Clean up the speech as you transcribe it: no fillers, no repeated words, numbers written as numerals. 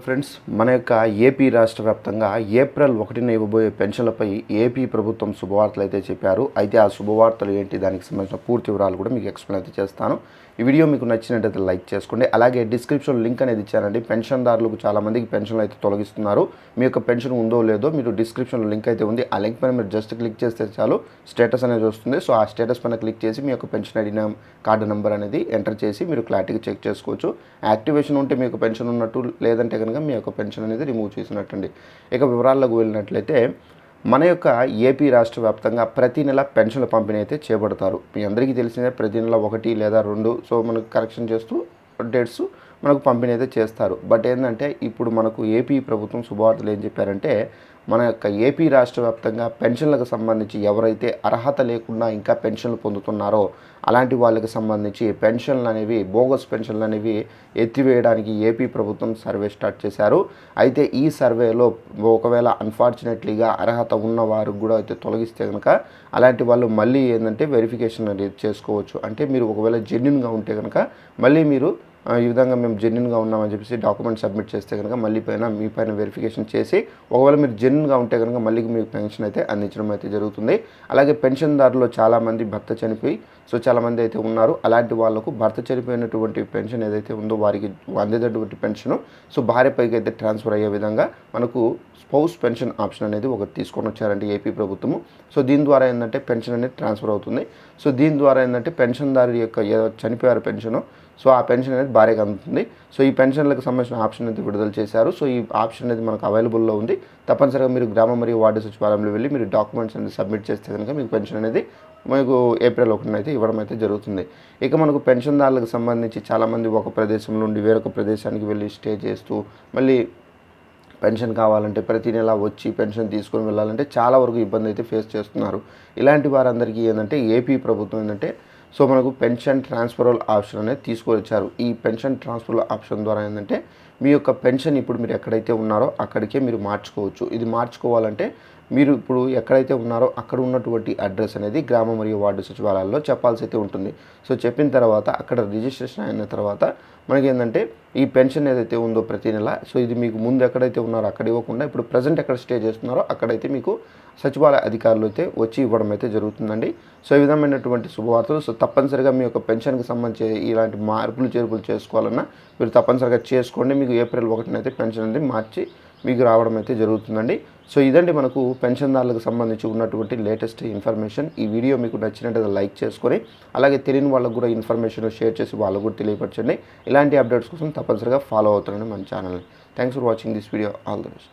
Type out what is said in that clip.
Friends, మన యొక్క AP రాష్ట్ర వ్యాప్తంగా ఏప్రిల్ 1న ఇవ్వబోయే పెన్షన్లపై ఏపీ ప్రభుత్వం శుభవార్తలు అయితే చెప్పారు. అయితే ఆ శుభవార్తలు ఏంటి, దానికి సంబంధించిన పూర్తి వివరాలు కూడా మీకు ఎక్స్ప్లెయిన్ అయితే చేస్తాను. ఈ వీడియో మీకు నచ్చినట్టయితే లైక్ చేసుకోండి. అలాగే డిస్క్రిప్షన్ లింక్ అనేది ఇచ్చానండి. పెన్షన్దారులకు చాలామందికి పెన్షన్లు అయితే తొలగిస్తున్నారు. మీ యొక్క పెన్షన్ ఉందో లేదో మీరు డిస్క్రిప్షన్లో లింక్ అయితే ఉంది. ఆ లింక్ పైన మీరు జస్ట్ క్లిక్ చేస్తే చాలు స్టేటస్ అనేది వస్తుంది. సో ఆ స్టేటస్ పైన క్లిక్ చేసి మీ యొక్క పెన్షన్ ఐడి కార్డు నెంబర్ అనేది ఎంటర్ చేసి మీరు క్లారిటీగా చెక్ చేసుకోవచ్చు. యాక్టివేషన్ ఉంటే మీకు పెన్షన్ ఉన్నట్టు, లేదంటే కనుక మీ యొక్క పెన్షన్ అనేది రిమూవ్ చేసినట్టండి. ఇక వివరాల్లోకి వెళ్ళినట్లయితే మన యొక్క ఏపీ రాష్ట్ర వ్యాప్తంగా ప్రతి నెల పెన్షన్ల పంపిణీ అయితే చేపడతారు. మీ అందరికీ తెలిసిందే, ప్రతి నెల 1 లేదా 2 సో మనకు కరెక్షన్ చేస్తూ డేట్స్ మనకు పంపిణీ అయితే చేస్తారు. బట్ ఏంటంటే ఇప్పుడు మనకు ఏపీ ప్రభుత్వం శుభవార్తలు ఏం చెప్పారంటే, మన యొక్క ఏపీ రాష్ట్ర వ్యాప్తంగా పెన్షన్లకు సంబంధించి ఎవరైతే అర్హత లేకుండా ఇంకా పెన్షన్లు పొందుతున్నారో అలాంటి వాళ్ళకి సంబంధించి పెన్షన్లు అనేవి, బోగస్ పెన్షన్లు అనేవి ఎత్తివేయడానికి ఏపీ ప్రభుత్వం సర్వే స్టార్ట్ చేశారు. అయితే ఈ సర్వేలో ఒకవేళ అన్ఫార్చునేట్లీగా అర్హత ఉన్న వారికి కూడా అయితే తొలగిస్తే కనుక అలాంటి వాళ్ళు మళ్ళీ ఏంటంటే వెరిఫికేషన్ అనేది చేసుకోవచ్చు. అంటే మీరు ఒకవేళ జెన్యున్గా ఉంటే కనుక మళ్ళీ మీరు ఈ విధంగా మేము జెన్యున్గా ఉన్నామని చెప్పేసి డాక్యుమెంట్ సబ్మిట్ చేస్తే కనుక మళ్ళీ మీ పైన వెరిఫికేషన్ చేసి ఒకవేళ మీరు జెన్యున్గా ఉంటే కనుక మళ్ళీ మీకు పెన్షన్ అయితే అందించడం అయితే జరుగుతుంది. అలాగే పెన్షన్దారులు చాలామంది భర్త చనిపోయి సో చాలామంది అయితే ఉన్నారు. అలాంటి వాళ్ళకు భర్త చనిపోయినటువంటి పెన్షన్ ఏదైతే ఉందో వారికి అందేటటువంటి పెన్షన్ సో భార్యపైకి అయితే ట్రాన్స్ఫర్ అయ్యే విధంగా మనకు స్పౌస్ పెన్షన్ ఆప్షన్ అనేది ఒకటి తీసుకొని వచ్చారంటే ఏపీ ప్రభుత్వము. సో దీని ద్వారా ఏంటంటే పెన్షన్ అనేది ట్రాన్స్ఫర్ అవుతుంది. సో దీని ద్వారా ఏంటంటే పెన్షన్దారు యొక్క చనిపోయారు పెన్షను, సో ఆ పెన్షన్ అనేది భార్యకు అందుతుంది. సో ఈ పెన్షన్లకు సంబంధించిన ఆప్షన్ అయితే విడుదల చేశారు. సో ఈ ఆప్షన్ అనేది మనకు అవైలబుల్లో ఉంది. తప్పనిసరిగా మీరు గ్రామ మరియు వార్డు సచివాలయంలో వెళ్ళి మీరు డాక్యుమెంట్స్ అనేది సబ్మిట్ చేస్తే కనుక మీకు పెన్షన్ అనేది మీకు ఏప్రిల్ 1న అయితే ఇవ్వడం అయితే జరుగుతుంది. ఇక మనకు పెన్షన్దారులకు సంబంధించి చాలామంది ఒక ప్రదేశం నుండి వేరొక ప్రదేశానికి వెళ్ళి స్టే చేస్తూ మళ్ళీ పెన్షన్ కావాలంటే ప్రతి నెల వచ్చి పెన్షన్ తీసుకొని వెళ్ళాలంటే చాలా వరకు ఇబ్బంది అయితే ఫేస్ చేస్తున్నారు. ఇలాంటి వారందరికీ ఏంటంటే ఏపీ ప్రభుత్వం ఏంటంటే సో మనకు పెన్షన్ ట్రాన్స్ఫరల్ ఆప్షన్ అనేది తీసుకొచ్చారు. ఈ పెన్షన్ ట్రాన్స్ఫరల్ ఆప్షన్ ద్వారా ఏంటంటే మీ యొక్క పెన్షన్ ఇప్పుడు మీరు ఎక్కడైతే ఉన్నారో అక్కడికే మీరు మార్చుకోవచ్చు. ఇది మార్చుకోవాలంటే మీరు ఇప్పుడు ఎక్కడైతే ఉన్నారో అక్కడ ఉన్నటువంటి అడ్రస్ అనేది గ్రామ మరియు వార్డు సచివాలయాల్లో చెప్పాల్సి అయితే ఉంటుంది. సో చెప్పిన తర్వాత అక్కడ రిజిస్ట్రేషన్ అయిన తర్వాత మనకి ఏంటంటే ఈ పెన్షన్ ఏదైతే ఉందో ప్రతి నెల సో ఇది మీకు ముందు ఎక్కడైతే ఉన్నారో అక్కడ ఇవ్వకుండా ఇప్పుడు ప్రజెంట్ ఎక్కడ స్టే చేస్తున్నారో అక్కడైతే మీకు సచివాలయ అధికారులు అయితే వచ్చి ఇవ్వడం అయితే జరుగుతుందండి. సో ఈ విధమైనటువంటి శుభవార్తలు. సో తప్పనిసరిగా మీ యొక్క పెన్షన్కి సంబంధించి ఇలాంటి మార్పులు చేర్పులు చేసుకోవాలన్నా మీరు తప్పనిసరిగా చేసుకోండి. మీకు ఏప్రిల్ 1న అయితే పెన్షన్ అనేది మార్చి మీకు రావడం అయితే జరుగుతుందండి. సో ఇదండి మనకు పెన్షన్దారులకు సంబంధించి ఉన్నటువంటి లేటెస్ట్ ఇన్ఫర్మేషన్. ఈ వీడియో మీకు నచ్చినట్లయితే లైక్ చేసుకొని అలాగే తెలియని వాళ్ళకు కూడా ఇన్ఫర్మేషన్ షేర్ చేసి వాళ్ళకు కూడా తెలియపరచండి. ఇలాంటి అప్డేట్స్ కోసం తప్పనిసరిగా ఫాలో అవుతారండి మన ఛానల్ని. Thanks for watching this video. All the best.